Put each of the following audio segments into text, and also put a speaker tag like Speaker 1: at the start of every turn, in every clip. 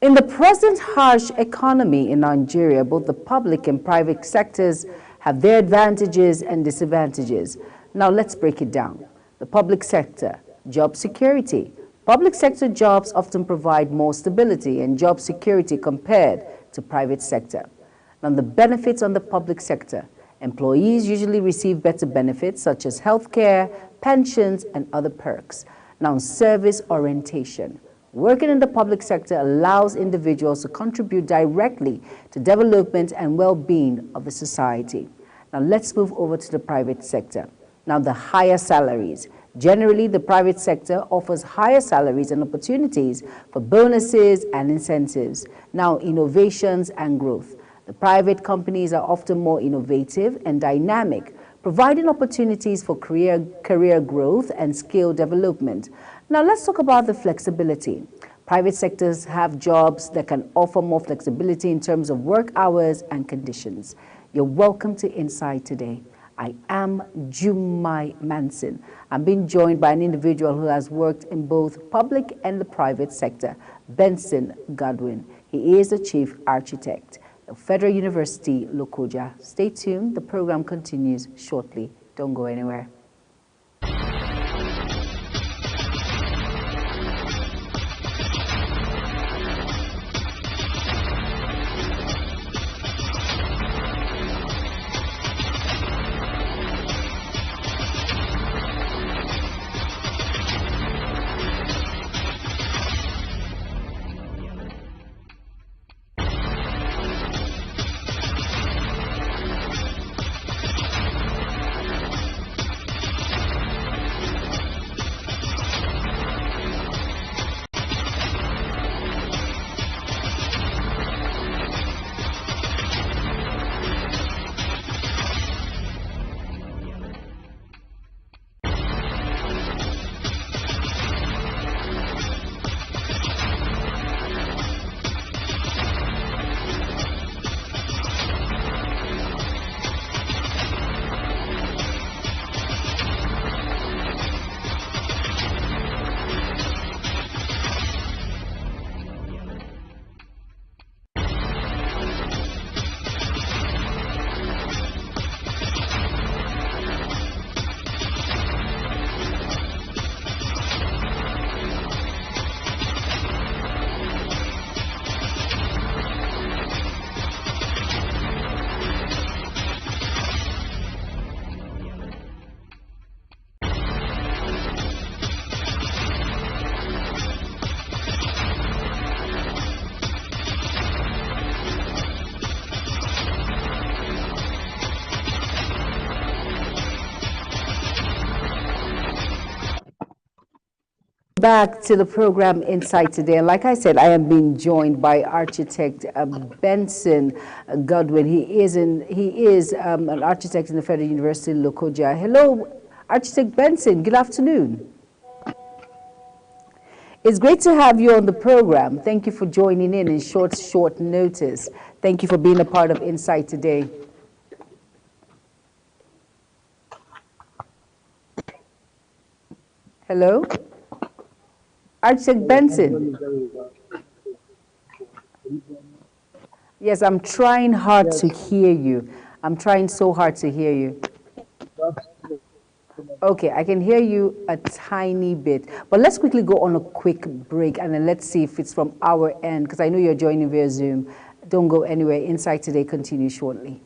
Speaker 1: In the present harsh economy in Nigeria, both the public and private sectors have their advantages and disadvantages. Now let's break it down. The public sector, job security. Public sector jobs often provide more stability and job security compared to private sector. Now the benefits on the public sector. Employees usually receive better benefits such as health care, pensions, and other perks. Now service orientation. Working in the public sector allows individuals to contribute directly to development and well-being of the society. Now let's move over to the private sector. Now the higher salaries. Generally, the private sector offers higher salaries and opportunities for bonuses and incentives. Now innovations and growth. The private companies are often more innovative and dynamic, providing opportunities for career growth and skill development. Now let's talk about the flexibility. Private sectors have jobs that can offer more flexibility in terms of work hours and conditions. You're welcome to Inside Today. I am Jumai Manson. I'm being joined by an individual who has worked in both public and the private sector, Benson Godwin. He is the chief architect of Federal University, Lokoja. Stay tuned. The program continues shortly. Don't go anywhere. Back to the program Inside Today. And like I said, I am being joined by architect Benson Godwin. He is an architect in the Federal University, Lokoja. Hello, Architect Benson. Good afternoon. It's great to have you on the program. Thank you for joining in short notice. Thank you for being a part of Inside Today. Hello? Architect Benson. Yes, I'm trying hard to hear you. I'm trying so hard to hear you. Okay, I can hear you a tiny bit. But let's quickly go on a quick break and then let's see if it's from our end, because I know you're joining via Zoom. Don't go anywhere. Inside Today continues shortly.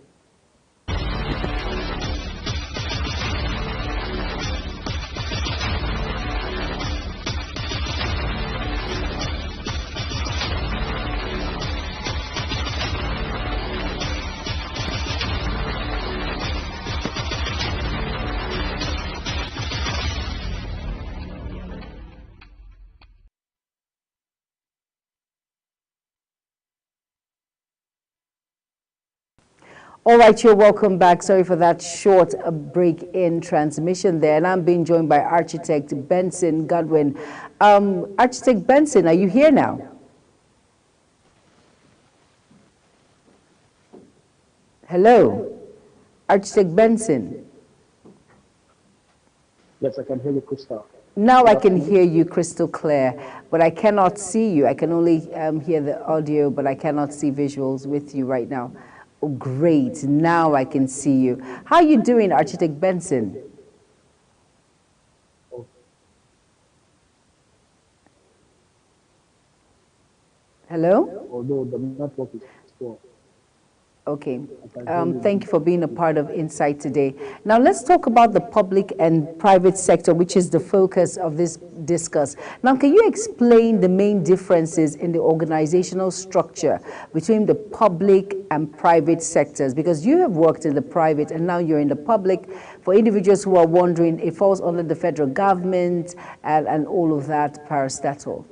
Speaker 1: All right, you're welcome back. Sorry for that short break in transmission there. And I'm being joined by Architect Benson Godwin. Architect Benson, are you here now? Hello, Architect Benson.
Speaker 2: Yes, I can hear you crystal.
Speaker 1: Now I can hear you crystal clear. but I cannot see you. I can only hear the audio, but I cannot see visuals with you right now. Oh, great. Now I can see you. How are you doing, Architect Benson? Hello?
Speaker 2: Although the network is poor.
Speaker 1: Okay. Thank you for being a part of Insight today. Now let's talk about the public and private sector, which is the focus of this discuss. Now, can you explain the main differences in the organizational structure between the public and private sectors? Because you have worked in the private and now you're in the public. For individuals who are wondering, it falls under the federal government and all of that parastatal.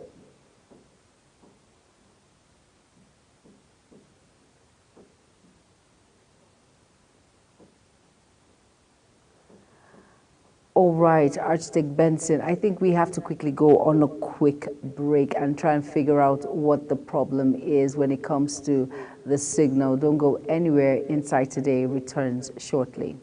Speaker 1: All right, Architect Benson, I think we have to quickly go on a quick break and try and figure out what the problem is when it comes to the signal. Don't go anywhere. Insight Today returns shortly.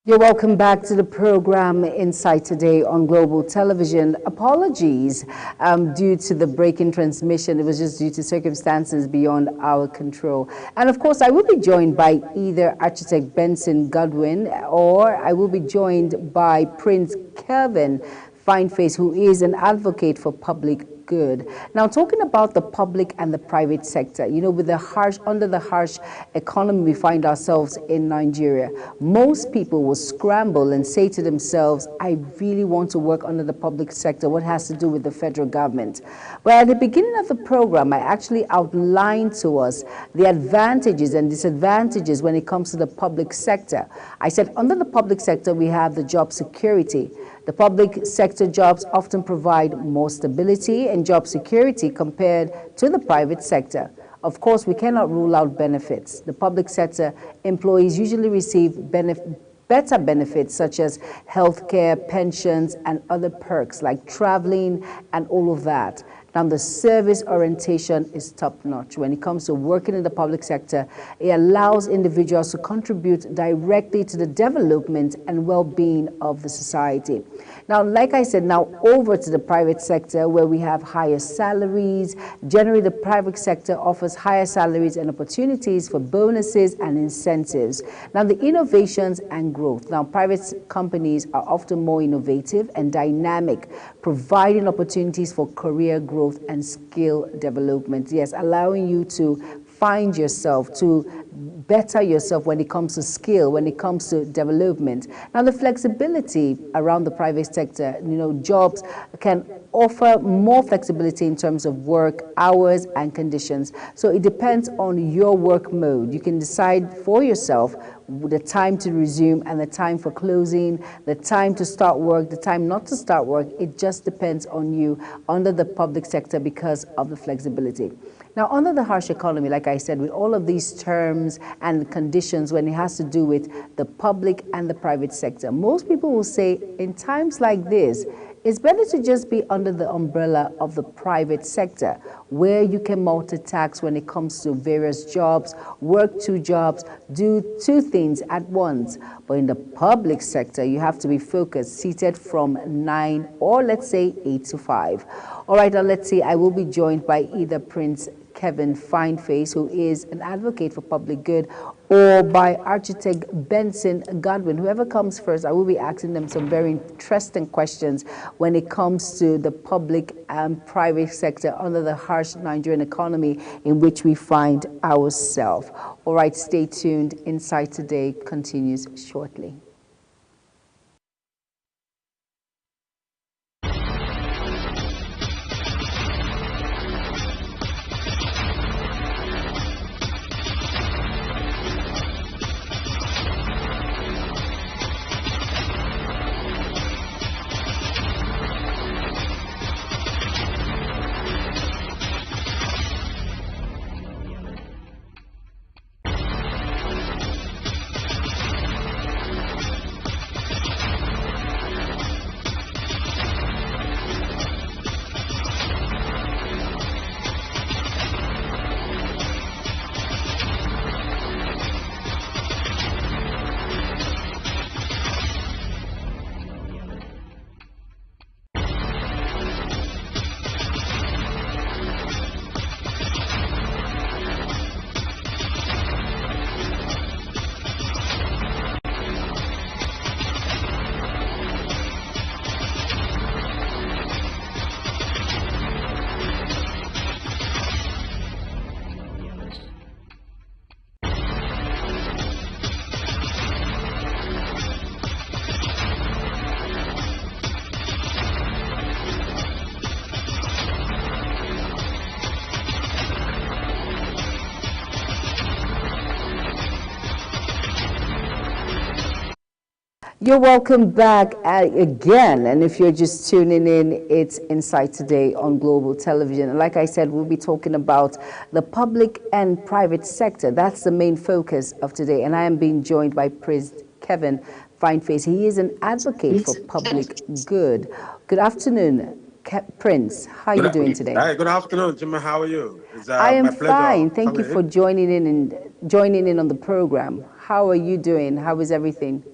Speaker 1: You're welcome back to the program Insight Today on Global Television. Apologies due to the break in transmission. It was just due to circumstances beyond our control. And of course, I will be joined by either Architect Benson Godwin or I will be joined by Prince Kevin Fineface, who is an advocate for public good. Now, talking about the public and the private sector, you know, with under the harsh economy we find ourselves in Nigeria, most people will scramble and say to themselves, I really want to work under the public sector. What has to do with the federal government? Well, at the beginning of the program, I actually outlined to us the advantages and disadvantages when it comes to the public sector. I said under the public sector, we have the job security. The public sector jobs often provide more stability and job security compared to the private sector. Of course, we cannot rule out benefits. The public sector employees usually receive better benefits such as health care, pensions, and other perks like traveling and all of that. Now, the service orientation is top-notch. When it comes to working in the public sector, it allows individuals to contribute directly to the development and well-being of the society. Now, like I said, now over to the private sector where we have higher salaries. Generally, the private sector offers higher salaries and opportunities for bonuses and incentives. Now, the innovations and growth. Now, private companies are often more innovative and dynamic, providing opportunities for career growth and skill development. Yes, allowing you to find yourself, to better yourself when it comes to skill, when it comes to development. Now, the flexibility around the private sector, you know, jobs can offer more flexibility in terms of work, hours, and conditions. So it depends on your work mode. You can decide for yourself the time to resume and the time for closing, the time to start work, the time not to start work. It just depends on you under the public sector because of the flexibility. Now, under the harsh economy, like I said, with all of these terms and conditions when it has to do with the public and the private sector, most people will say in times like this, it's better to just be under the umbrella of the private sector where you can multitask when it comes to various jobs, work two jobs, do two things at once. But in the public sector, you have to be focused, seated from 9 or let's say 8 to 5. All right, now let's see, I will be joined by either Prince Kevin Fineface, who is an advocate for public good, or by Architect Benson Godwin. Whoever comes first, I will be asking them some very interesting questions when it comes to the public and private sector under the harsh Nigerian economy in which we find ourselves. All right, stay tuned. Insight Today continues shortly. You're welcome back again, and if you're just tuning in, it's Insight Today on Global Television. And like I said, we'll be talking about the public and private sector. That's the main focus of today, and I am being joined by Prince Kevin Fineface. He is an advocate for public good. Good afternoon, Prince. How are you doing today?
Speaker 3: Hi, good afternoon, Jimmy. How are you? It's
Speaker 1: I am
Speaker 3: my pleasure
Speaker 1: fine. Thank you
Speaker 3: coming
Speaker 1: for
Speaker 3: in.
Speaker 1: joining in on the program. How are you doing? How is everything?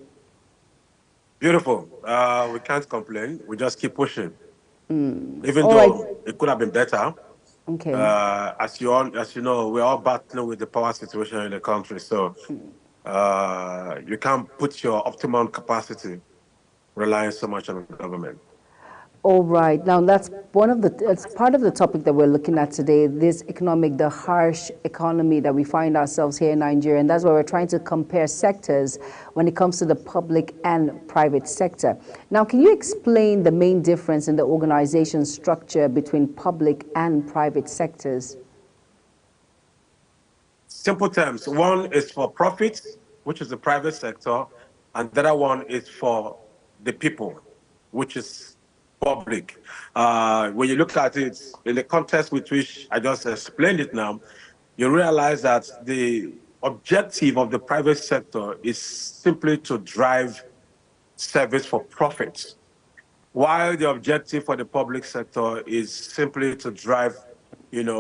Speaker 3: Beautiful. We can't complain. We just keep pushing, even
Speaker 1: All right.
Speaker 3: though it could have been better.
Speaker 1: Okay.
Speaker 3: As you know, we're all battling with the power situation in the country. So you can't put your optimum capacity relying so much on the government.
Speaker 1: All right. Now that's one of the it's part of the topic that we're looking at today. This economic, the harsh economy that we find ourselves here in Nigeria, and that's why we're trying to compare sectors when it comes to the public and private sector. Now, can you explain the main difference in the organization structure between public and private sectors?
Speaker 3: Simple terms. One is for profits, which is the private sector, and the other one is for the people, which is public. When you look at it in the context with which I just explained it now, you realize that the objective of the private sector is simply to drive service for profit, while the objective for the public sector is simply to drive,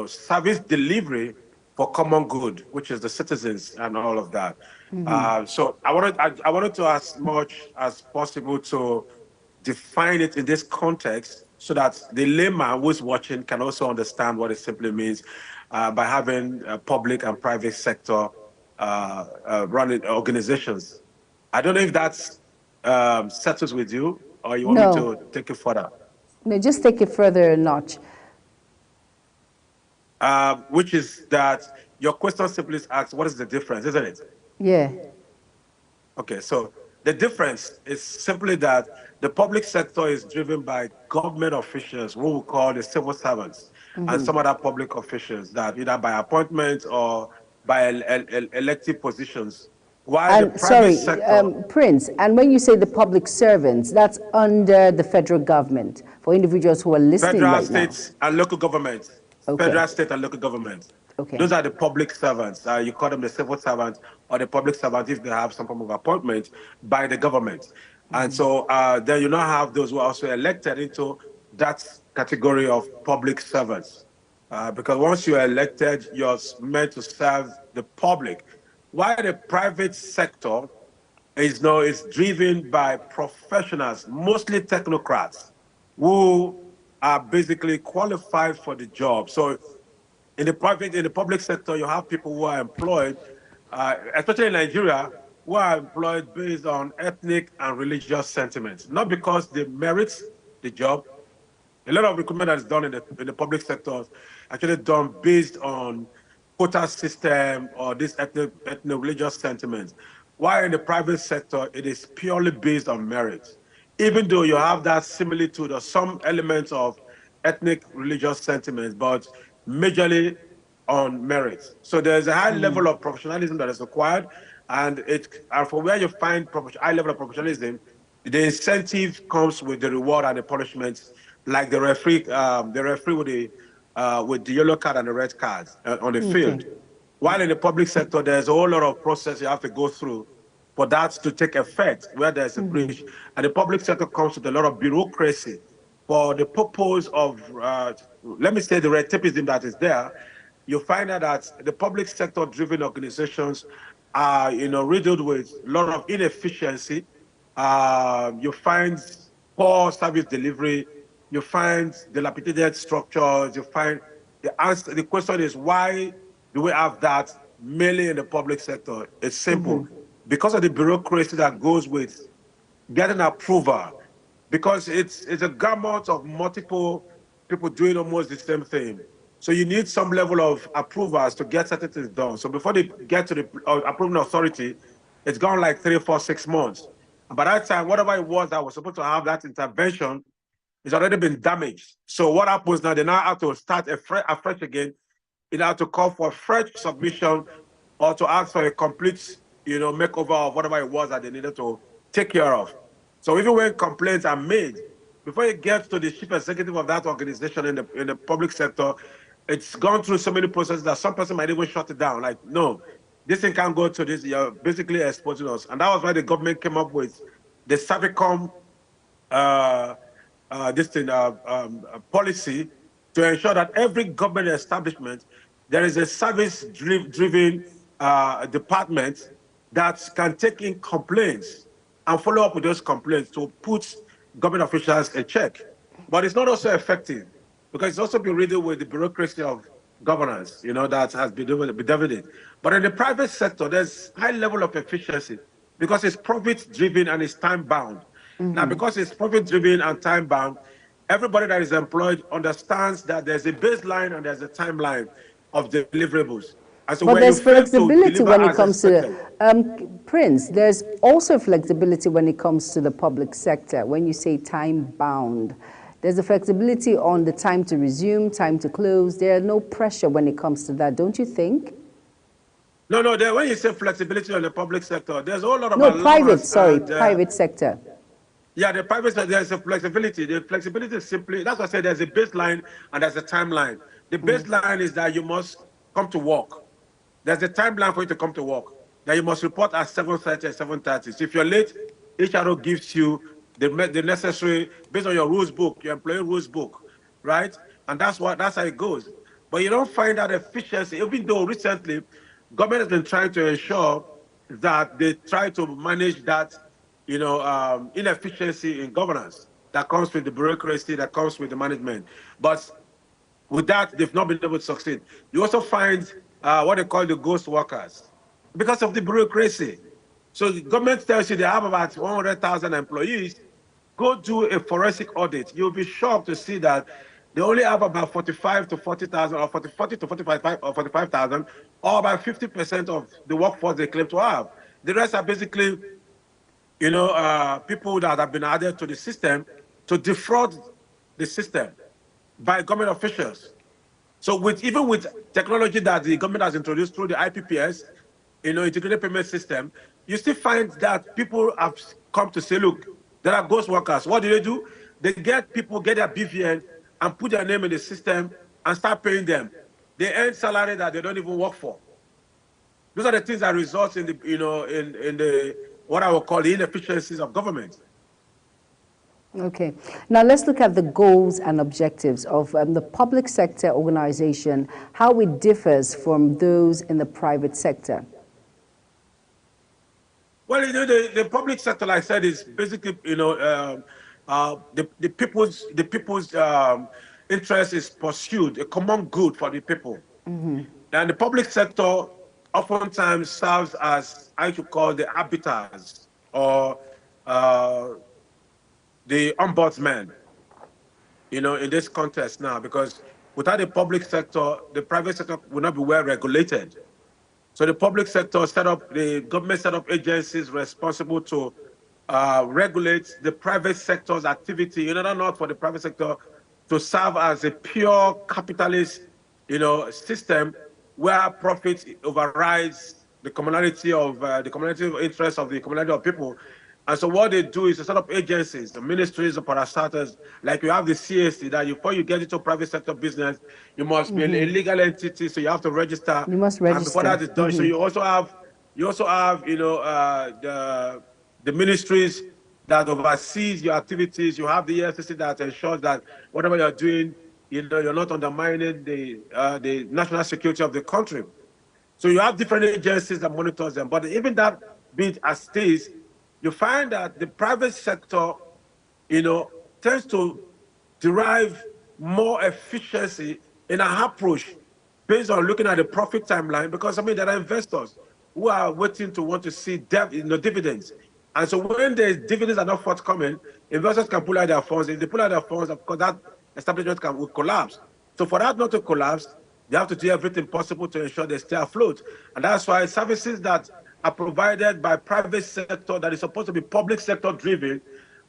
Speaker 3: service delivery for common good, which is the citizens and all of that. So I wanted to as much as possible to define it in this context so that the layman who's watching can also understand what it simply means by having public and private sector running organizations. I don't know if that's settles with you, or you want me
Speaker 1: No,
Speaker 3: to take it further?
Speaker 1: no, just take it further a notch.
Speaker 3: Which is that your question simply asks, what is the difference, isn't it?
Speaker 1: Yeah.
Speaker 3: Okay, so the difference is simply that the public sector is driven by government officials, who we call the civil servants, and some other public officials that either by appointment or by elective positions. While the
Speaker 1: And
Speaker 3: private
Speaker 1: sorry,
Speaker 3: sector,
Speaker 1: Prince, and when you say the public servants, that's under the federal government for individuals who are listening
Speaker 3: federal,
Speaker 1: right now.
Speaker 3: states, and local governments,
Speaker 1: Okay.
Speaker 3: federal, state, and local governments.
Speaker 1: Okay.
Speaker 3: Those are the public servants. You call them the civil servants or the public servants if they have some form of appointment by the government. And so then you now have those who are also elected into that category of public servants. Because once you're elected, you're meant to serve the public. While the private sector is driven by professionals, mostly technocrats, who are basically qualified for the job. So in the public sector, you have people who are employed, especially in Nigeria, who are employed based on ethnic and religious sentiments, not because they merit the job. A lot of recruitment that is done in the public sector actually done based on quota system or this ethno-religious sentiments. While in the private sector, it is purely based on merit. Even though you have that similitude or some elements of ethnic religious sentiments, but majorly on merit. So there's a high level of professionalism that is required, and for where you find high level of professionalism, the incentive comes with the reward and the punishment, like the referee with the yellow card and the red cards on the
Speaker 1: Okay.
Speaker 3: field. While in the public sector, there's a whole lot of process you have to go through for that to take effect where there's a breach. And the public sector comes with a lot of bureaucracy for the purpose of, let me say, the red tapeism that is there. You find out that the public sector driven organizations are, riddled with a lot of inefficiency. You find poor service delivery. You find dilapidated structures. You find the question is, why do we have that mainly in the public sector? It's simple. Because of the bureaucracy that goes with getting approval, because it's a gamut of multiple people doing almost the same thing. So you need some level of approvals to get certain things done. So before they get to the approving authority, it's gone like 3, 4, 6 months. And by that time, whatever it was that was supposed to have that intervention, it's already been damaged. So what happens now? They now have to start afresh again. Either have to call for a fresh submission or to ask for a complete, makeover of whatever it was that they needed to take care of. So even when complaints are made, before it gets to the chief executive of that organization in the public sector, it's gone through so many processes that some person might even shut it down. Like, no, this thing can't go to this. You're basically exposing us. And that was why the government came up with the Savicom uh, policy to ensure that every government establishment, there is a service-driven department that can take in complaints and follow up with those complaints to put government officials in check. But it's not also effective because it's also been riddled with the bureaucracy of governance, that has been developed. But in the private sector, there's high level of efficiency because it's profit driven and it's time bound. Now, because it's profit driven and time bound, everybody that is employed understands that there's a baseline and there's a timeline of deliverables. And so
Speaker 1: But
Speaker 3: when you
Speaker 1: there's
Speaker 3: fail to
Speaker 1: flexibility
Speaker 3: deliver
Speaker 1: when it
Speaker 3: as
Speaker 1: comes to
Speaker 3: expected,
Speaker 1: Prince. There's also flexibility when it comes to the public sector. When you say time bound, there's a flexibility on the time to resume, time to close. There are no pressure when it comes to that, don't you think?
Speaker 3: no, when you say flexibility on the public sector, there's a whole lot of
Speaker 1: No, private.
Speaker 3: allowance
Speaker 1: Sorry,
Speaker 3: and
Speaker 1: private sector.
Speaker 3: yeah, the private sector, there's a flexibility. The flexibility is simply, that's what I said, there's a baseline and there's a timeline. The baseline is that you must come to work. There's a timeline for you to come to work. That you must report at 7:30 and 7:30. So if you're late, HRO gives you the necessary, based on your rules book, your employee rules book, right? And that's how it goes. But you don't find that efficiency, even though recently government has been trying to ensure that they try to manage that, inefficiency in governance that comes with the bureaucracy, that comes with the management. But with that, they've not been able to succeed. You also find what they call the ghost workers because of the bureaucracy. So the government tells you they have about 100,000 employees. Go do a forensic audit. You'll be shocked to see that they only have about 45 to 40,000 or 40 to 45 or 45,000 or about 50% of the workforce they claim to have. The rest are basically, people that have been added to the system to defraud the system by government officials. So even with technology that the government has introduced through the IPPS, integrated payment system, you still find that people have come to say, look, there are ghost workers. What do? They get their BVN and put their name in the system and start paying them. They earn salary that they don't even work for. Those are the things that result in the, in the, what I would call the inefficiencies of government.
Speaker 1: Okay. Now let's look at the goals and objectives of the public sector organization, how it differs from those in the private sector.
Speaker 3: Well, the public sector, like I said, is basically, the people's interest is pursued, a common good for the people. And the public sector oftentimes serves as, I should call, the arbiters or the ombudsman, in this context now, because without the public sector, the private sector will not be well regulated. So the public sector the government set up agencies responsible to regulate the private sector's activity in order not for the private sector to serve as a pure capitalist, system where profit overrides the commonality of the community interest of the community of people. And so what they do is to set up agencies, the ministries of parastatals, like you have the CAC, that before you get into private sector business, you must be a legal entity, so you have to register.
Speaker 1: You must
Speaker 3: And before
Speaker 1: register.
Speaker 3: that is done, so you also have, the ministries that oversees your activities. You have the EFCC that ensures that whatever you're doing, you're not undermining the national security of the country. So you have different agencies that monitors them. But even that bit as stays, you find that the private sector, tends to derive more efficiency in an approach based on looking at the profit timeline, because there are investors who are waiting to want to see dividends. And so when the dividends are not forthcoming, investors can pull out their funds. If they pull out their funds, of course, that establishment will collapse. So for that not to collapse, they have to do everything possible to ensure they stay afloat. And that's why services that are provided by private sector that is supposed to be public sector driven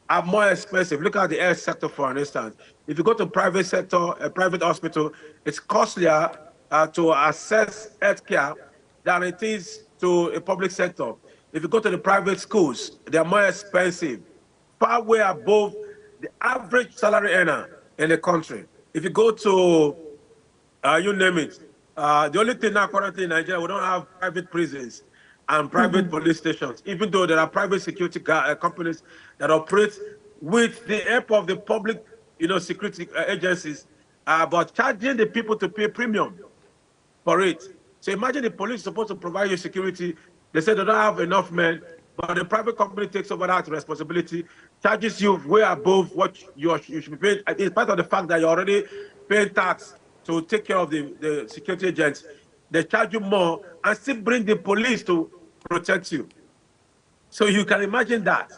Speaker 3: are more expensive. Look at the health sector, for instance. If you go to private sector, a private hospital, it's costlier to access healthcare than it is to a public sector. If you go to the private schools, they are more expensive, far way above the average salary earner in the country. If you go to, you name it, the only thing now currently in Nigeria, we don't have private prisons and private police stations, even though there are private security companies that operate with the help of the public, security agencies, but charging the people to pay premium for it. So imagine the police is supposed to provide you security. They say they don't have enough men, But the private company takes over that responsibility, charges you way above what you should be paying, in spite of the fact that you're already paying tax to take care of the security agents. They charge you more and still bring the police to protect you. So you can imagine that.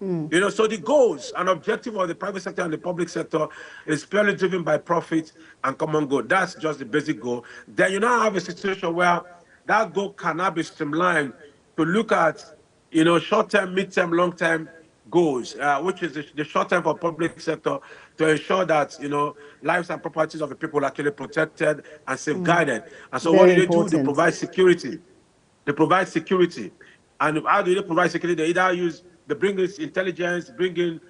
Speaker 3: You know, so the goals and objective of the private sector and the public sector is purely driven by profit and common good. That's just the basic goal. Then you now have a situation where that goal cannot be streamlined to look at, you know, short-term, mid-term, long-term goals, which is the short-term for public sector to ensure that, you know, lives and properties of the people are actually protected and safeguarded. And so what
Speaker 1: Very
Speaker 3: do they do? They
Speaker 1: important.
Speaker 3: provide security. They provide security. And how do they provide security? They either they bring in intelligence, bring in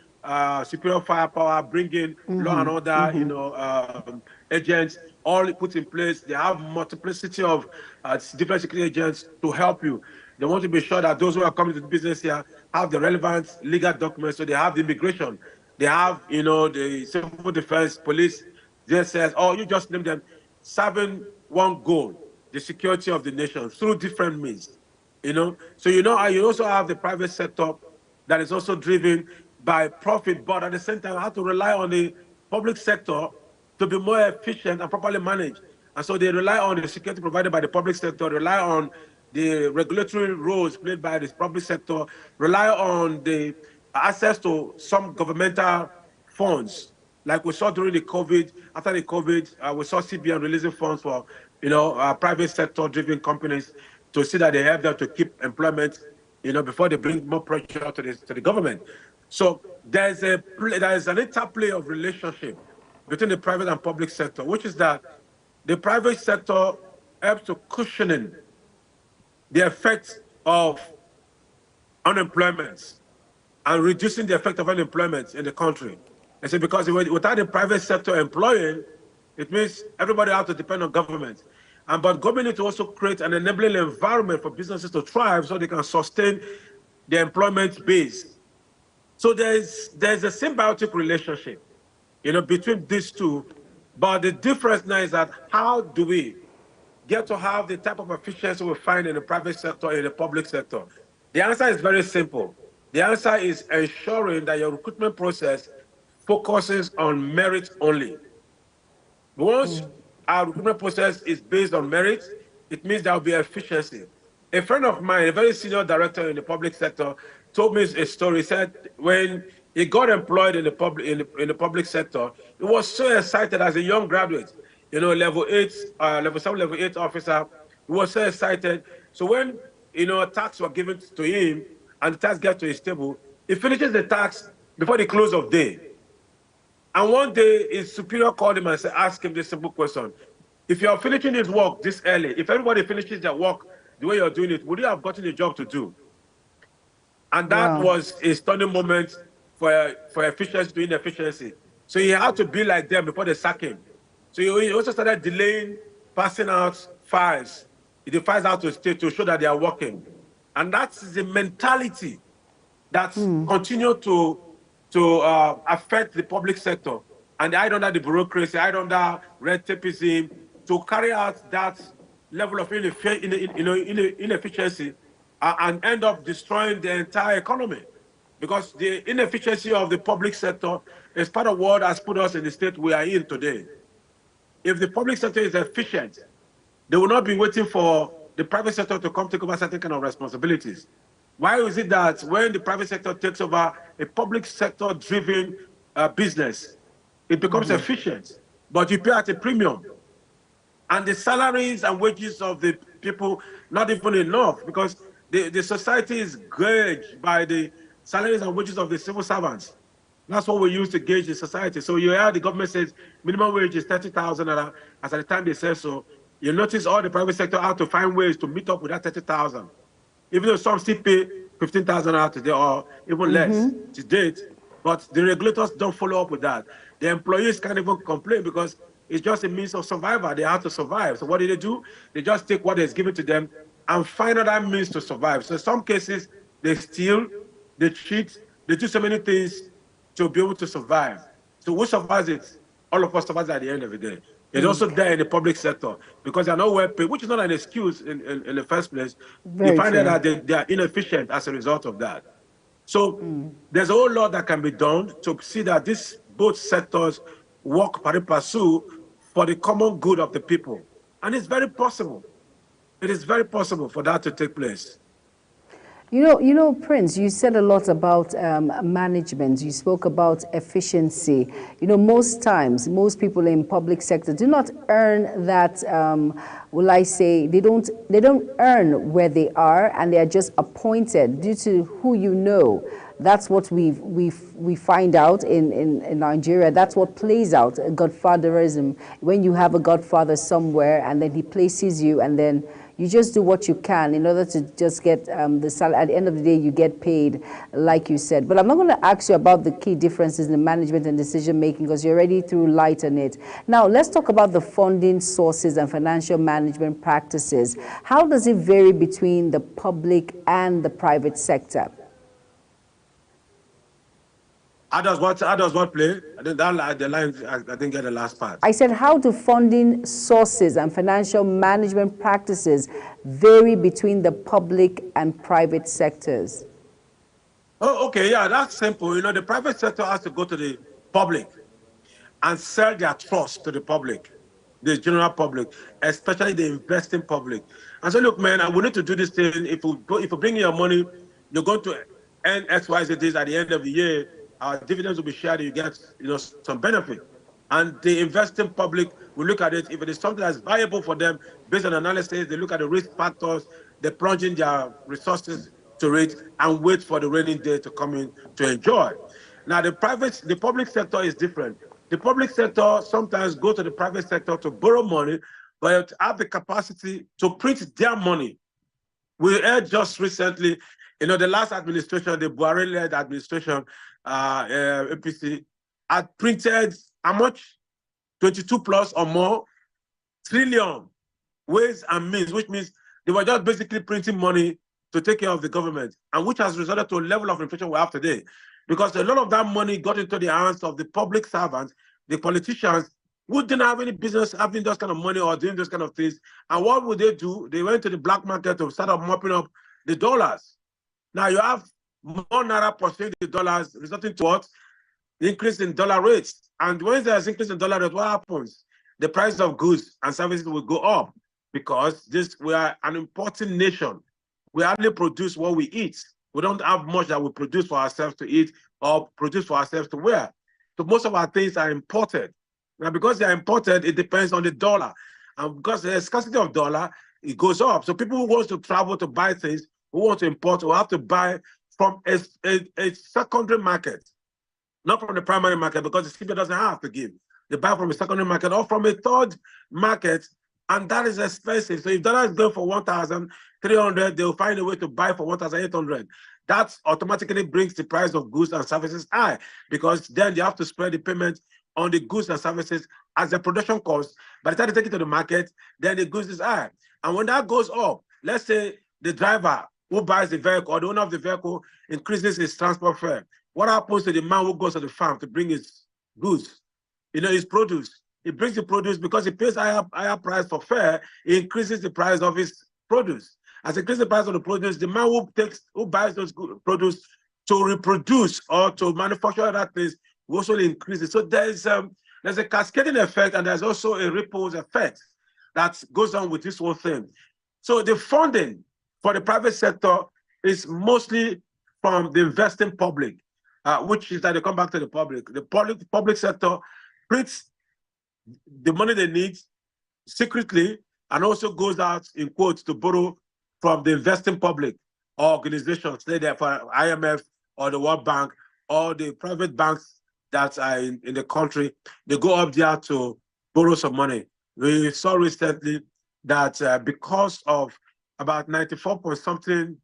Speaker 3: superior firepower, bring in law and order, you know, agents, all put in place. They have multiplicity of different security agents to help you. They want to be sure that those who are coming to the business here have the relevant legal documents. So they have the immigration, they have, you know, the civil defense, police, JSS, or you just name them, serving one goal, the security of the nation through different means. You know, so you know, you also have the private sector that is also driven by profit, but at the same time, have to rely on the public sector to be more efficient and properly managed. And so they rely on the security provided by the public sector, rely on the regulatory roles played by the public sector, rely on the access to some governmental funds, like we saw during the COVID. After the COVID, we saw CBN releasing funds for, you know, private sector-driven companies to see that they have them to keep employment, you know, before they bring more pressure to the government. So there is an interplay of relationship between the private and public sector, which is that the private sector helps to cushioning the effects of unemployment and reducing the effect of unemployment in the country. And so because without the private sector employing, it means everybody has to depend on government. But government needs to also create an enabling environment for businesses to thrive so they can sustain the employment base. So there's a symbiotic relationship, you know, between these two. But the difference now is that how do we get to have the type of efficiency we find in the private sector, in the public sector? The answer is very simple. The answer is ensuring that your recruitment process focuses on merit only. Once our recruitment process is based on merit, it means there will be efficiency. A friend of mine, a very senior director in the public sector, told me a story. He said when he got employed in the public sector, he was so excited as a young graduate, you know, level 8, level 7, level 8 officer. He was so excited. So when, you know, tasks were given to him and the task gets to his table, he finishes the task before the close of day. And one day, his superior called him and said, ask him this simple question. If you're finishing his work this early, if everybody finishes their work the way you're doing it, would you have gotten a job to do? And that was a stunning moment for efficiency to inefficiency. So he had to be like them before they sack him. So he also started delaying passing out files. The files out to state to show that they are working. And that's the mentality that continue to affect the public sector. And hide under the bureaucracy, hide under red tapeism, to carry out that level of inefficiency and end up destroying the entire economy. Because the inefficiency of the public sector is part of what has put us in the state we are in today. If the public sector is efficient, they will not be waiting for the private sector to come take over certain kind of responsibilities. Why is it that when the private sector takes over a public sector-driven business, it becomes efficient, but you pay at a premium? And the salaries and wages of the people, not even enough, because the society is gauged by the salaries and wages of the civil servants. That's what we use to gauge the society. So you hear the government says minimum wage is 30,000, as at the time they say so. You notice all the private sector have to find ways to meet up with that 30,000. Even though some still pay 15,000 out today or even less to date, but the regulators don't follow up with that. The employees can't even complain because it's just a means of survival. They have to survive. So what do? They just take what is given to them and find other means to survive. So in some cases, they steal, they cheat, they do so many things to be able to survive. So who survives it? All of us survive at the end of the day. It's also there in the public sector because they're not well paid, which is not an excuse in the first place. You
Speaker 1: Very
Speaker 3: find out
Speaker 1: true.
Speaker 3: that they are inefficient as a result of that. So there's a whole lot that can be done to see that these both sectors work pari passu for the common good of the people. And it's very possible. It is very possible for that to take place.
Speaker 1: Prince, you said a lot about management. You spoke about efficiency. Most times, most people in public sector do not earn that. Will I say they don't earn where they are, and they are just appointed due to who you know. That's what we find out in Nigeria. That's what plays out, godfatherism. When you have a godfather somewhere, and then he places you, and then you just do what you can in order to just get the salary. At the end of the day, you get paid, like you said. But I'm not going to ask you about the key differences in the management and decision making because you already threw light on it. Now, let's talk about the funding sources and financial management practices. How does it vary between the public and the private sector?
Speaker 3: How does what play? I think that the line I didn't get the last part.
Speaker 1: I said, how do funding sources and financial management practices vary between the public and private sectors?
Speaker 3: Oh, okay, yeah, that's simple. The private sector has to go to the public and sell their trust to the public, the general public, especially the investing public. And so, look, man, we need to do this thing. If you bring in your money, you're going to earn X, Y, Z days at the end of the year. Our dividends will be shared. You get, some benefit. And the investing public will look at it. If it is something that's viable for them, based on analysis, they look at the risk factors, they plunge in their resources to it and wait for the rainy day to come in to enjoy. Now, the public sector is different. The public sector sometimes go to the private sector to borrow money, but have the capacity to print their money. We heard just recently, the last administration, the Buhari-led administration, APC, had printed how much? 22 plus or more trillion ways and means, which means they were just basically printing money to take care of the government, and which has resulted to a level of inflation we have today. Because a lot of that money got into the hands of the public servants, the politicians, who didn't have any business having those kind of money or doing those kind of things. And what would they do? They went to the black market to start up mopping up the dollars. Now you have more naira pursuing the dollars, resulting to what? The increase in dollar rates. And when there's increase in dollar rates, what happens? The price of goods and services will go up because we are an importing nation. We hardly produce what we eat. We don't have much that we produce for ourselves to eat or produce for ourselves to wear. So most of our things are imported. Now, because they are imported, it depends on the dollar. And because there's scarcity of dollar, it goes up. So people who want to travel to buy things, who want to import, will have to buy from a secondary market, not from the primary market, because the CBN doesn't have to give. They buy from a secondary market or from a third market, and that is expensive. So if dollar is going for 1,300, they'll find a way to buy for 1,800. That automatically brings the price of goods and services high, because then they have to spread the payment on the goods and services as the production cost. By the time they take it to the market, then the goods is high. And when that goes up, let's say the driver who buys the vehicle or the owner of the vehicle increases his transport fare. What happens to the man who goes to the farm to bring his goods, his produce? He brings the produce because he pays higher price for fare. He increases the price of his produce. As he increases the price of the produce, the man who buys those produce to reproduce or to manufacture other things will also increase it. So there's a cascading effect, and there's also a ripple effect that goes on with this whole thing. So the funding for the private sector is mostly from the investing public, which is that they come back to the public. The public sector prints the money they need secretly and also goes out in quotes to borrow from the investing public or organizations, say there for IMF or the World Bank or the private banks that are in the country. They go up there to borrow some money. We saw recently that because of about 94 point something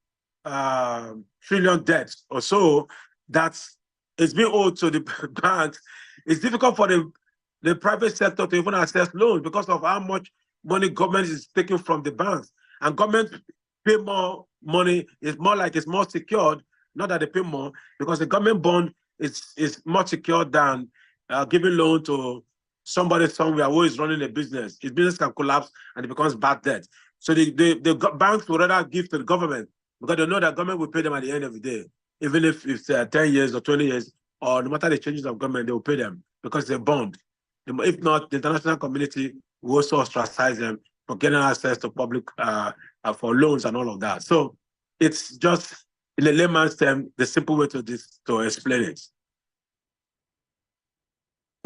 Speaker 3: trillion debt or so that's being owed to the banks, it's difficult for the private sector to even access loans because of how much money government is taking from the banks. And government pay more money, it's more like it's more secured, not that they pay more, because the government bond is more secure than giving loan to somebody somewhere who is running a business. His business can collapse and it becomes bad debt. So the banks will rather give to the government because they know that government will pay them at the end of the day, even if it's 10 years or 20 years, or no matter the changes of government, they will pay them because it's a bond. If not, the international community will also ostracize them for getting access to public for loans and all of that. So it's just, in a layman's term, the simple way to explain it.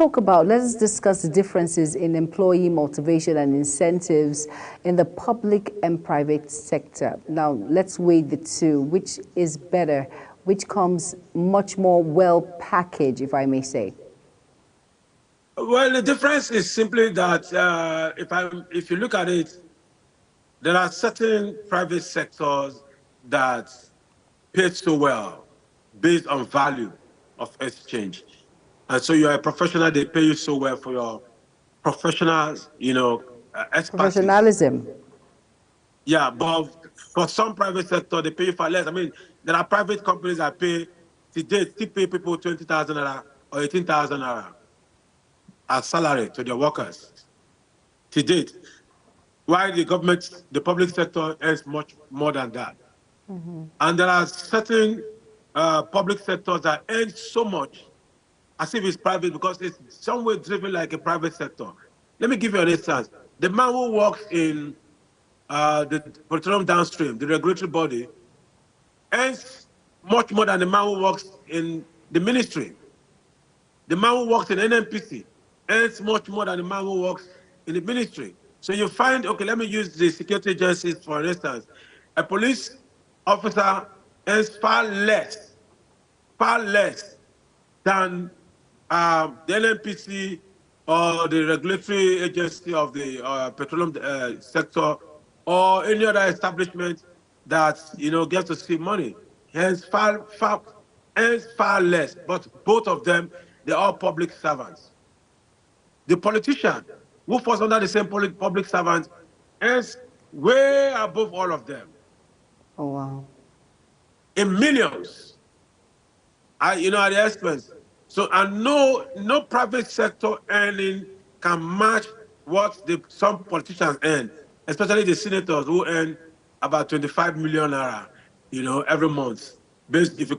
Speaker 1: Let's discuss the differences in employee motivation and incentives in the public and private sector. Now, let's weigh the two. Which is better? Which comes much more well packaged, if I may say?
Speaker 3: Well, the difference is simply that if you look at it, there are certain private sectors that pay so well based on value of exchange. And so you're a professional, they pay you so well for your professional, expertise.
Speaker 1: Professionalism.
Speaker 3: Yeah, but for some private sector, they pay you for less. I mean, there are private companies that pay, today, still pay people 20,000 naira or 18,000 naira as salary to their workers. To date, while the public sector earns much more than that. And there are certain public sectors that earn so much as if it's private because it's somewhere driven like a private sector. Let me give you an instance. The man who works in the petroleum downstream, the regulatory body, earns much more than the man who works in the ministry. The man who works in NNPC earns much more than the man who works in the ministry. So you find, okay, let me use the security agencies for instance. A police officer earns far less than the NNPC or the regulatory agency of the petroleum sector or any other establishment that gets to see money. Hence earns far less, but both of them, they're all public servants. The politician who falls under the same public servant earns way above all of them.
Speaker 1: Oh, wow.
Speaker 3: In millions, at the expense. So, and no private sector earning can match what some politicians earn, especially the senators who earn about 25 million naira, every month. Based if you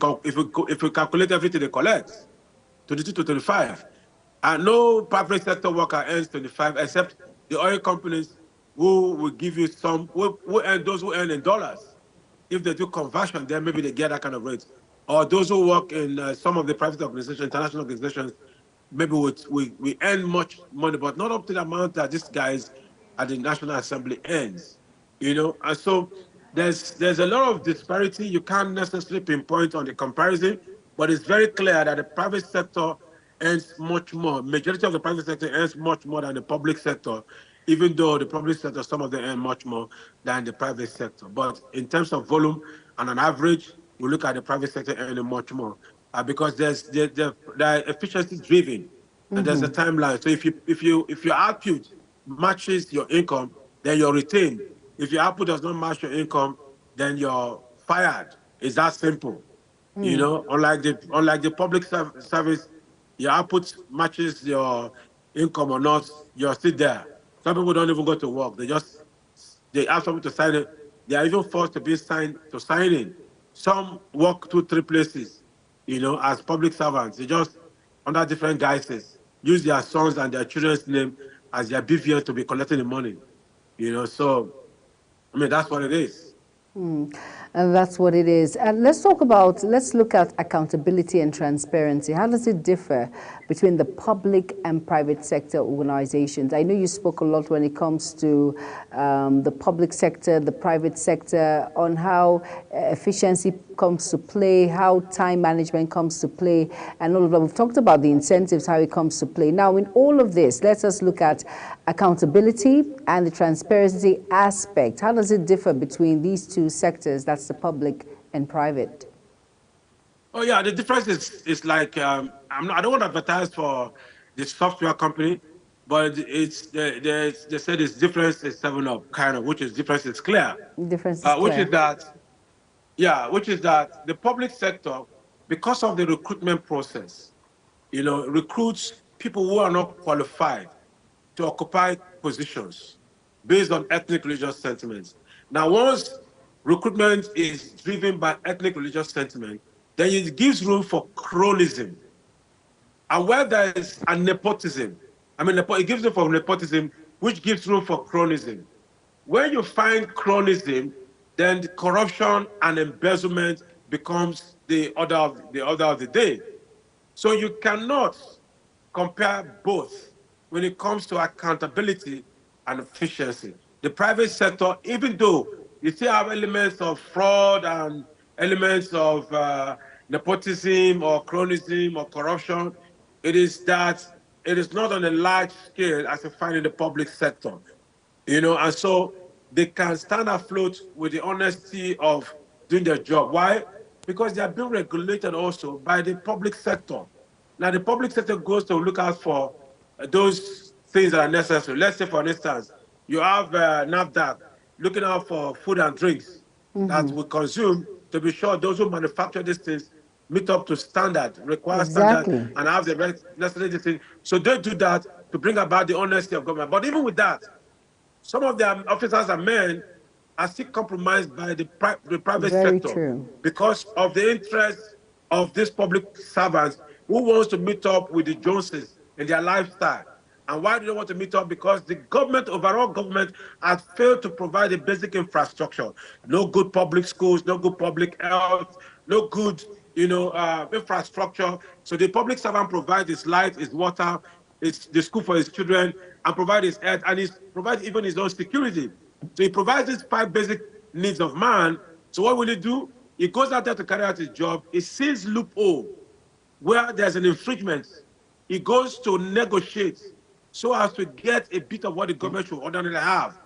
Speaker 3: calculate everything they collect, 22 to 25, and no private sector worker earns 25 except the oil companies who will give you who earn those who earn in dollars. If they do conversion, then maybe they get that kind of rate. Or those who work in some of the private organizations, international organizations, maybe we earn much money, but not up to the amount that these guys at the National Assembly earns. And so there's a lot of disparity. You can't necessarily pinpoint on the comparison, but it's very clear that the private sector earns much more. Majority of the private sector earns much more than the public sector, even though the public sector, some of them earn much more than the private sector. But in terms of volume and on average, we look at the private sector earning much more because they're efficiency driven and there's a timeline. So if your output matches your income, then you're retained. If your output does not match your income, then you're fired. It's that simple. Unlike the public service, your output matches your income or not, you're still there. Some people don't even go to work. They ask someone to sign it. They are even forced to sign in. Some work 2-3 places, as public servants. They just under different guises use their sons and their children's name as their BVN to be collecting the money. So I mean that's what it is.
Speaker 1: And that's what it is. And let's look at accountability and transparency. How does it differ between the public and private sector organizations? I know you spoke a lot when it comes to the public sector, the private sector, on how efficiency comes to play, how time management comes to play, and all of that. We've talked about the incentives, how it comes to play. Now, in all of this, let us look at accountability and the transparency aspect. How does it differ between these two sectors, that's the public and private?
Speaker 3: Oh yeah, the difference is like I don't want to advertise for the software company, but they said it's difference is 7 up kind of, which is difference is clear.
Speaker 1: Difference is clear.
Speaker 3: Which is that the public sector, because of the recruitment process, recruits people who are not qualified to occupy positions based on ethnic religious sentiments. Now, once recruitment is driven by ethnic religious sentiment, then it gives room for cronism. And where there is a nepotism, it gives room for nepotism, which gives room for cronism. When you find cronism, then corruption and embezzlement becomes the order of the day. So you cannot compare both when it comes to accountability and efficiency. The private sector, even though you still have elements of fraud and elements of nepotism or cronyism or corruption, it is not on a large scale as you find in the public sector. And so they can stand afloat with the honesty of doing their job. Why? Because they are being regulated also by the public sector. Now, the public sector goes to look out for those things that are necessary. Let's say, for instance, you have NAFDAC looking out for food and drinks that we consume to be sure those who manufacture these things meet up to standard, require standard,
Speaker 1: Exactly.
Speaker 3: and have the necessary things. So they do that to bring about the honesty of government. But even with that, some of their officers and men are still compromised by the private
Speaker 1: Very
Speaker 3: sector
Speaker 1: true.
Speaker 3: because of the interests of these public servants who wants to meet up with the Joneses in their lifestyle. And why do they want to meet up? Because the government, overall government, has failed to provide the basic infrastructure. No good public schools, no good public health, no good, infrastructure. So the public servant provides his light, his water, his the school for his children, and provide his health, and he provides even his own security. So he provides these 5 basic needs of man. So what will he do? He goes out there to carry out his job. He sees loophole where there's an infringement. He goes to negotiate so as to get a bit of what the government should ordinarily have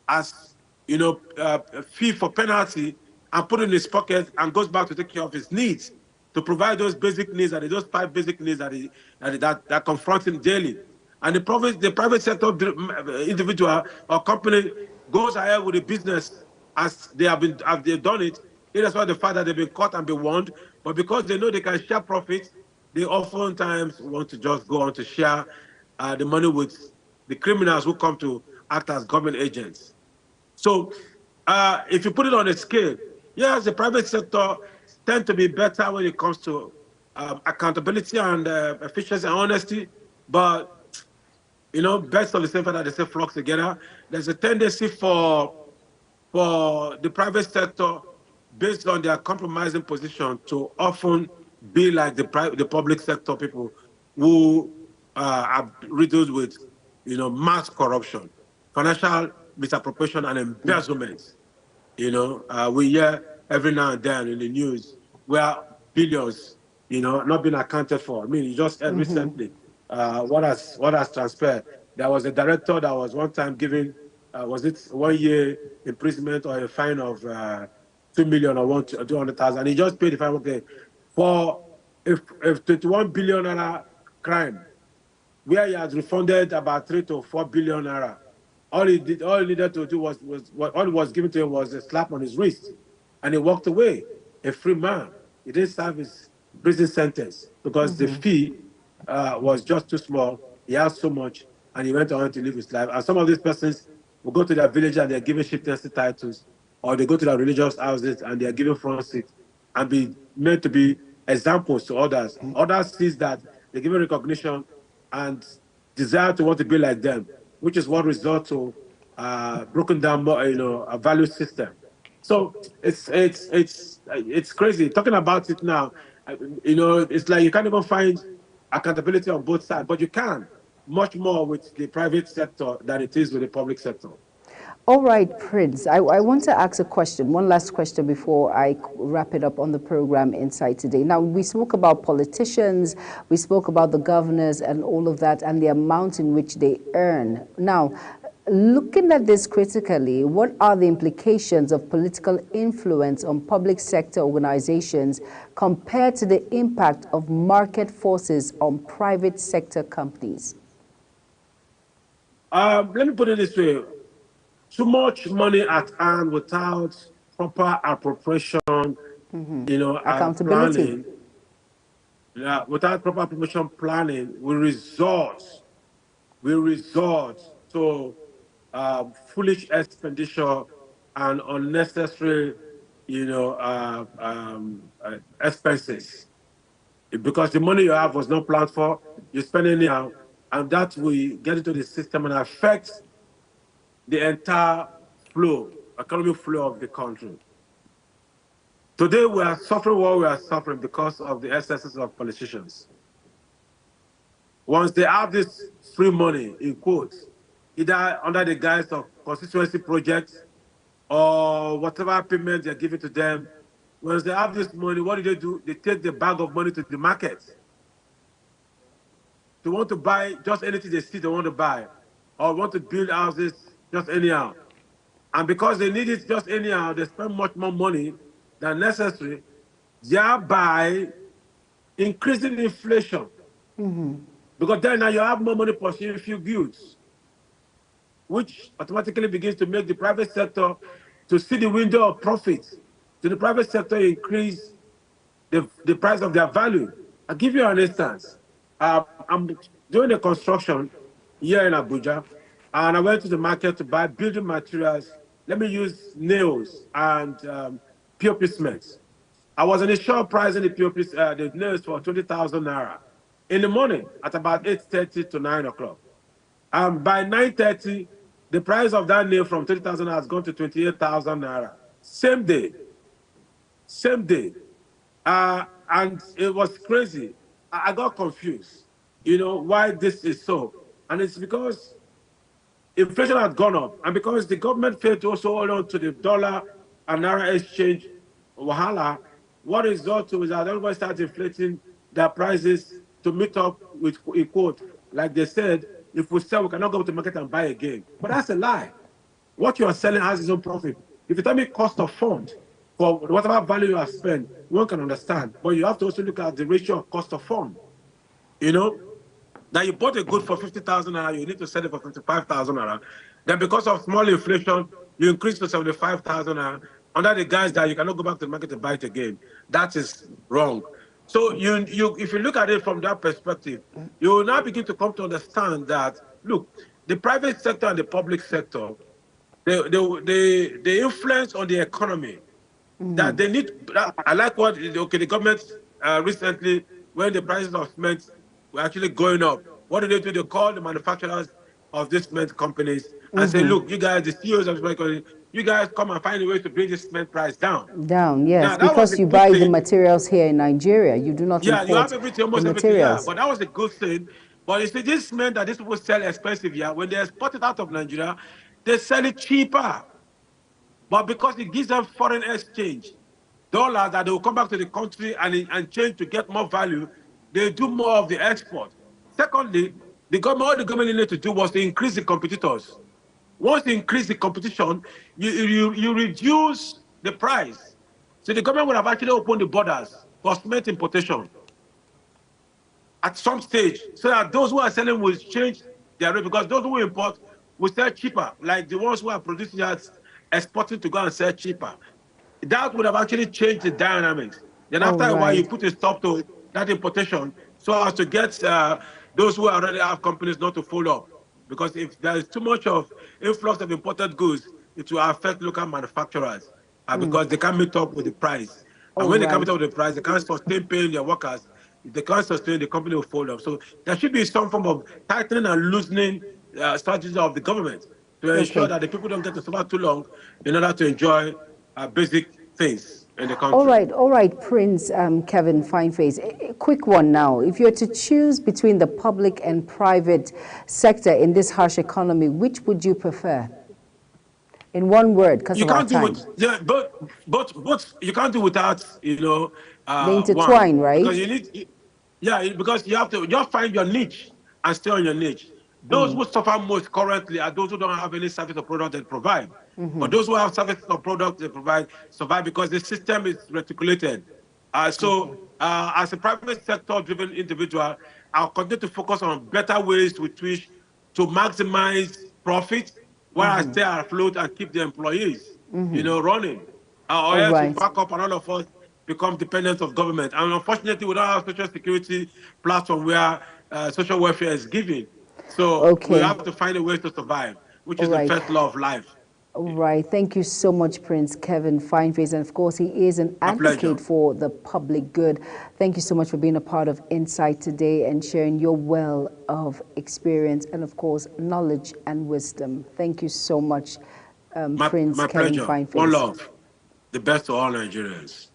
Speaker 3: as a fee for penalty, and put it in his pocket and goes back to take care of his needs, to provide those basic needs, and those 5 basic needs that confront him daily. And the private sector individual or company goes ahead with the business as they done it. It is why the fact that they've been caught and been warned, but because they know they can share profits, they oftentimes want to just go on to share the money with the criminals who come to act as government agents. So if you put it on a scale, yes, the private sector tend to be better when it comes to accountability and efficiency and honesty, but best of the same feather, they say flock together. There's a tendency for the private sector, based on their compromising position, to often be like the public sector people who are riddled with mass corruption, financial misappropriation, and embezzlement. We hear every now and then in the news where billions, not being accounted for. I mean, you just heard recently what has transpired. There was a director that was one time given, was it 1 year imprisonment or a fine of 2 million or 200,000. He just paid the fine. Okay, for if 21 billion crime, where he has refunded about 3 to 4 billion naira. All he needed to do was what all was given to him was a slap on his wrist, and he walked away, a free man. He didn't serve his prison sentence because the fee was just too small. He had so much, and he went on to live his life. And some of these persons will go to their village and they're given chieftaincy titles, or they go to their religious houses and they're given front seats and be meant to be examples to others. Others sees that they're given recognition and desire to want to be like them, which is what results to broken down, a value system. So it's crazy talking about it now. It's like you can't even find accountability on both sides, but you can much more with the private sector than it is with the public sector.
Speaker 1: All right, Prince, I want to ask a question, one last question before I wrap it up on the program Insight today. Now, we spoke about politicians, we spoke about the governors and all of that, and the amount in which they earn. Now, looking at this critically, what are the implications of political influence on public sector organizations compared to the impact of market forces on private sector companies?
Speaker 3: Let me put it this way. Too much money at hand without proper appropriation, and
Speaker 1: Accountability.
Speaker 3: planning, without proper promotion planning, we resort to foolish expenditure and unnecessary, expenses. Because the money you have was not planned for, you spend anyhow, and that will get into the system and affect the entire economic flow of the country. Today, we are suffering what we are suffering because of the excesses of politicians. Once they have this free money, in quotes, either under the guise of constituency projects or whatever payment they're giving to them, once they have this money, what do? They take the bag of money to the market. They want to buy just anything they see they want to buy, or want to build houses just anyhow. And because they need it just anyhow, they spend much more money than necessary, thereby increasing inflation. Because then now you have more money pursuing few goods, which automatically begins to make the private sector to see the window of profit. To the private sector increase the price of their value. I'll give you an instance. I'm doing a construction here in Abuja, and I went to the market to buy building materials. Let me use nails and POP cement. I was in a shop pricing the nails for 20,000 naira in the morning at about 8:30 to 9 o'clock. And by 9:30, the price of that nail from 30,000 has gone to 28,000 naira. Same day, same day. And it was crazy. I got confused, why this is so. And it's because inflation had gone up, and because the government failed to also hold on to the dollar and naira exchange wahala, what results to is that everybody starts inflating their prices to meet up with a quote. Like they said, if we sell, we cannot go to the market and buy again. But that's a lie. What you are selling has its own profit. If you tell me cost of fund for whatever value you have spent, one can understand. But you have to also look at the ratio of cost of fund. You know, now you bought a good for 50,000 naira, you need to sell it for 55,000 naira. Then because of small inflation, you increase to 75,000 naira under the guise that you cannot go back to the market to buy it again. That is wrong. So if you look at it from that perspective, you will now begin to come to understand that, look, the private sector and the public sector, the influence on the economy that they need. I like what the government recently, when the prices of cement were actually going up, what do? They call the manufacturers of these cement companies and say, look, you guys, the CEOs of cement companies, you guys come and find a way to bring this cement price down.
Speaker 1: Down, yes,
Speaker 3: Now that was a
Speaker 1: because you
Speaker 3: good
Speaker 1: buy the
Speaker 3: thing.
Speaker 1: materials here in Nigeria. You do not
Speaker 3: Yeah, you have
Speaker 1: import
Speaker 3: everything,
Speaker 1: the
Speaker 3: almost everything. Yeah,
Speaker 1: materials.
Speaker 3: but that was a good thing. But you see, this cement that these people sell expensive, yeah, when they export it out of Nigeria, they sell it cheaper. But because it gives them foreign exchange, dollars that they will come back to the country and change to get more value, they do more of the export. Secondly, all the government needed to do was to increase the competitors. Once you increase the competition, you reduce the price. So the government would have actually opened the borders for cement importation at some stage, so that those who are selling will change their rate, because those who import will sell cheaper, like the ones who are producing that exporting to go and sell cheaper. That would have actually changed the dynamics. Then
Speaker 1: All
Speaker 3: after a while, you
Speaker 1: right.
Speaker 3: put a stop to that importation so as to get those who already have companies not to follow up. Because if there is too much of influx of imported goods, it will affect local manufacturers because they can't meet up with the price. And
Speaker 1: All
Speaker 3: when they can't
Speaker 1: right.
Speaker 3: meet up with the price, they can't sustain paying their workers. If they can't sustain, the company will fold up. So there should be some form of tightening and loosening strategy of the government to ensure
Speaker 1: Okay.
Speaker 3: that the people don't get to suffer too long in order to enjoy basic things in the country.
Speaker 1: All right, Prince Kevin Fineface. A quick one now. If you're to choose between the public and private sector in this harsh economy, which would you prefer? In one word, because
Speaker 3: You
Speaker 1: of our
Speaker 3: can't do
Speaker 1: time.
Speaker 3: it, yeah, but you can't do without
Speaker 1: They
Speaker 3: one,
Speaker 1: intertwine,
Speaker 3: because
Speaker 1: right?
Speaker 3: yeah, because you have to just find your niche and stay on your niche. Those who suffer most currently are those who don't have any service or product they provide. But those who have service or product they provide survive because the system is reticulated. So,
Speaker 1: Okay.
Speaker 3: as a private sector-driven individual, I'll continue to focus on better ways with which to maximize profit while I stay afloat and keep the employees, running. Or
Speaker 1: All
Speaker 3: else we
Speaker 1: right.
Speaker 3: pack up and all of us become dependent of government. And unfortunately, we don't have social security platform where social welfare is given. So we
Speaker 1: Okay.
Speaker 3: have to find a way to survive, which
Speaker 1: All
Speaker 3: is the
Speaker 1: right.
Speaker 3: first law of life.
Speaker 1: All right. Thank you so much, Prince Kevin Fineface. And of course, he is an
Speaker 3: My pleasure.
Speaker 1: advocate for the public good. Thank you so much for being a part of Insight today and sharing your well of experience and, of course, knowledge and wisdom. Thank you so much, Prince
Speaker 3: My
Speaker 1: Kevin
Speaker 3: pleasure. One
Speaker 1: Fineface.
Speaker 3: love. The best to all Nigerians.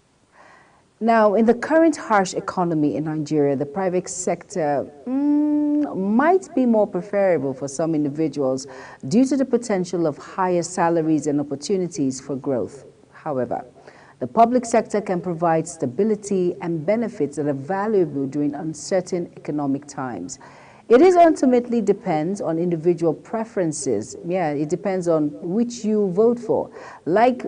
Speaker 1: Now, in the current harsh economy in Nigeria, the private sector might be more preferable for some individuals due to the potential of higher salaries and opportunities for growth. However, the public sector can provide stability and benefits that are valuable during uncertain economic times. It is ultimately depends on individual preferences. Yeah, it depends on which you vote for. Like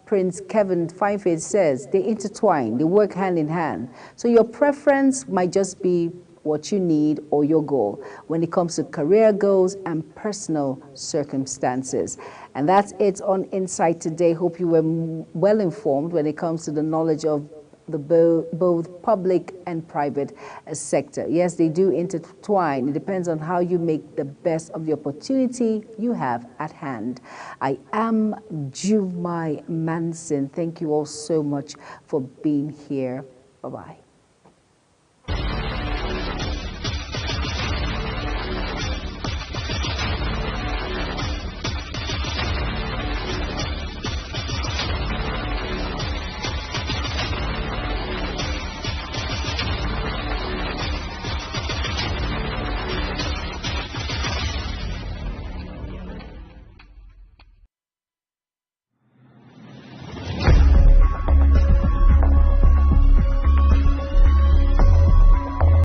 Speaker 1: Prince Kevin Fineface says, they intertwine, they work hand in hand. So your preference might just be what you need or your goal when it comes to career goals and personal circumstances. And that's it on Insight today. Hope you were well informed when it comes to the knowledge of the both public and private sector. Yes, they do intertwine. It depends on how you make the best of the opportunity you have at hand. I am Jumai Manson. Thank you all so much for being here. Bye-bye.